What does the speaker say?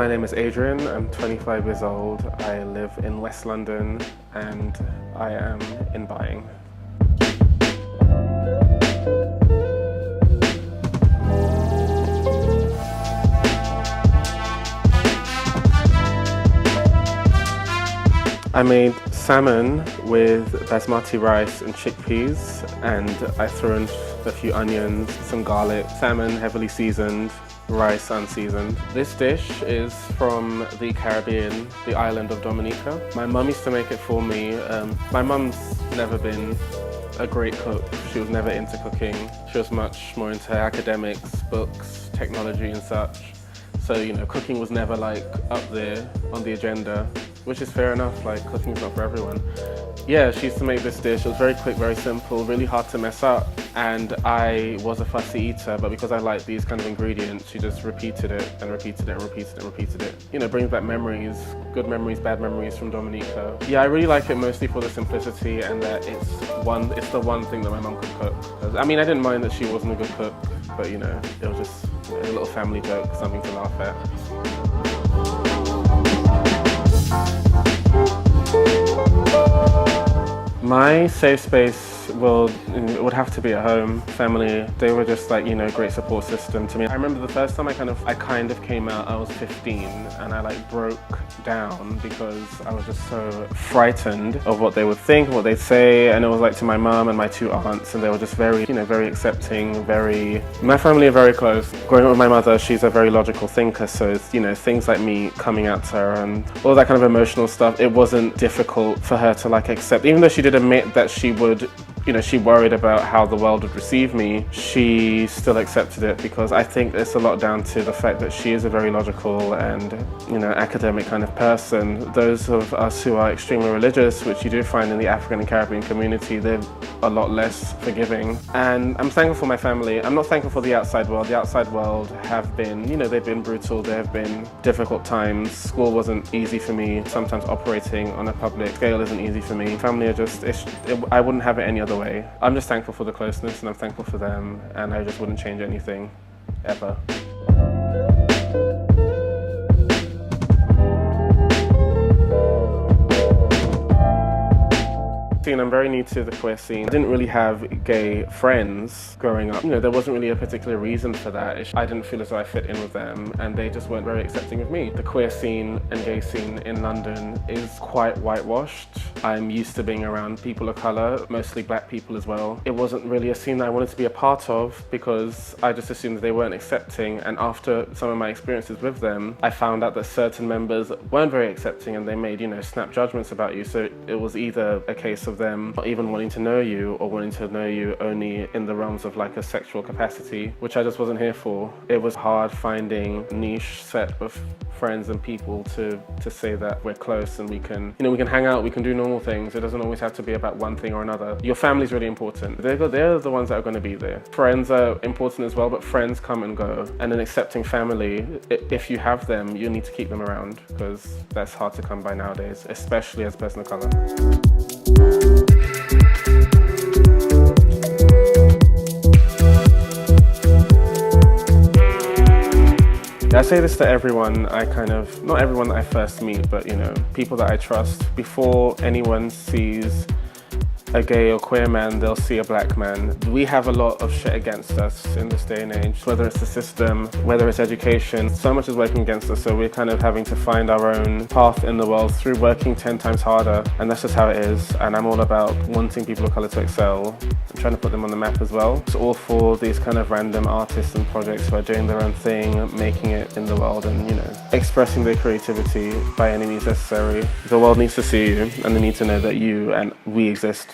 My name is Adryan, I'm 25 years old, I live in West London and I am in buying. I made salmon with basmati rice and chickpeas, and I threw in a few onions, some garlic, salmon heavily seasoned, rice unseasoned. This dish is from the Caribbean, the island of Dominica. My mum used to make it for me. My mum's never been a great cook. She was never into cooking. She was much more into academics, books, technology and such. So, you know, cooking was never like up there on the agenda, which is fair enough, like cooking's not for everyone. Yeah, she used to make this dish. It was very quick, very simple, really hard to mess up. And I was a fussy eater, but because I liked these kind of ingredients, she just repeated it and repeated it and repeated it and repeated it. You know, brings back memories, good memories, bad memories from Dominica. Yeah, I really like it mostly for the simplicity and that it's the one thing that my mum could cook. I mean, I didn't mind that she wasn't a good cook, but you know, it was just a little family joke, something to laugh at. My safe space would have to be at home. Family, they were just like, you know, great support system to me. I remember the first time I kind of came out, I was 15 and I like broke down because I was just so frightened of what they would think, what they'd say, and it was like to my mum and my two aunts, and they were just very, you know, very accepting, my family are very close. Growing up with my mother, she's a very logical thinker, so, you know, things like me coming out to her and all that kind of emotional stuff, it wasn't difficult for her to like accept, even though she did admit that she would, you know, she worried about how the world would receive me, she still accepted it because I think it's a lot down to the fact that she is a very logical and, you know, academic kind of person. Those of us who are extremely religious, which you do find in the African and Caribbean community, they're a lot less forgiving. And I'm thankful for my family. I'm not thankful for the outside world. The outside world have been, you know, they've been brutal, there have been difficult times. School wasn't easy for me. Sometimes operating on a public scale isn't easy for me. Family are just, I wouldn't have it any other way. I'm just thankful for the closeness and I'm thankful for them, and I just wouldn't change anything, ever. I'm very new to the queer scene. I didn't really have gay friends growing up. You know, there wasn't really a particular reason for that. I didn't feel as though I fit in with them and they just weren't very accepting of me. The queer scene and gay scene in London is quite whitewashed. I'm used to being around people of colour, mostly black people as well. It wasn't really a scene that I wanted to be a part of because I just assumed that they weren't accepting, and after some of my experiences with them, I found out that certain members weren't very accepting and they made, you know, snap judgments about you. So it was either a case of them not even wanting to know you or wanting to know you only in the realms of like a sexual capacity, which I just wasn't here for. It was hard finding a niche set of friends and people to say that we're close and we can, you know, we can hang out, we can do normal things. It doesn't always have to be about one thing or another. Your family's really important. They're the ones that are going to be there. Friends are important as well, but friends come and go. And an accepting family, if you have them, you need to keep them around because that's hard to come by nowadays, especially as a person of color. I say this to everyone not everyone that I first meet, but you know, people that I trust. Before anyone sees a gay or queer man, they'll see a black man. We have a lot of shit against us in this day and age, whether it's the system, whether it's education. So much is working against us, so we're kind of having to find our own path in the world through working 10 times harder, and that's just how it is. And I'm all about wanting people of colour to excel and trying to put them on the map as well. It's all for these kind of random artists and projects who are doing their own thing, making it in the world and, you know, expressing their creativity by any means necessary. The world needs to see you and they need to know that you and we exist.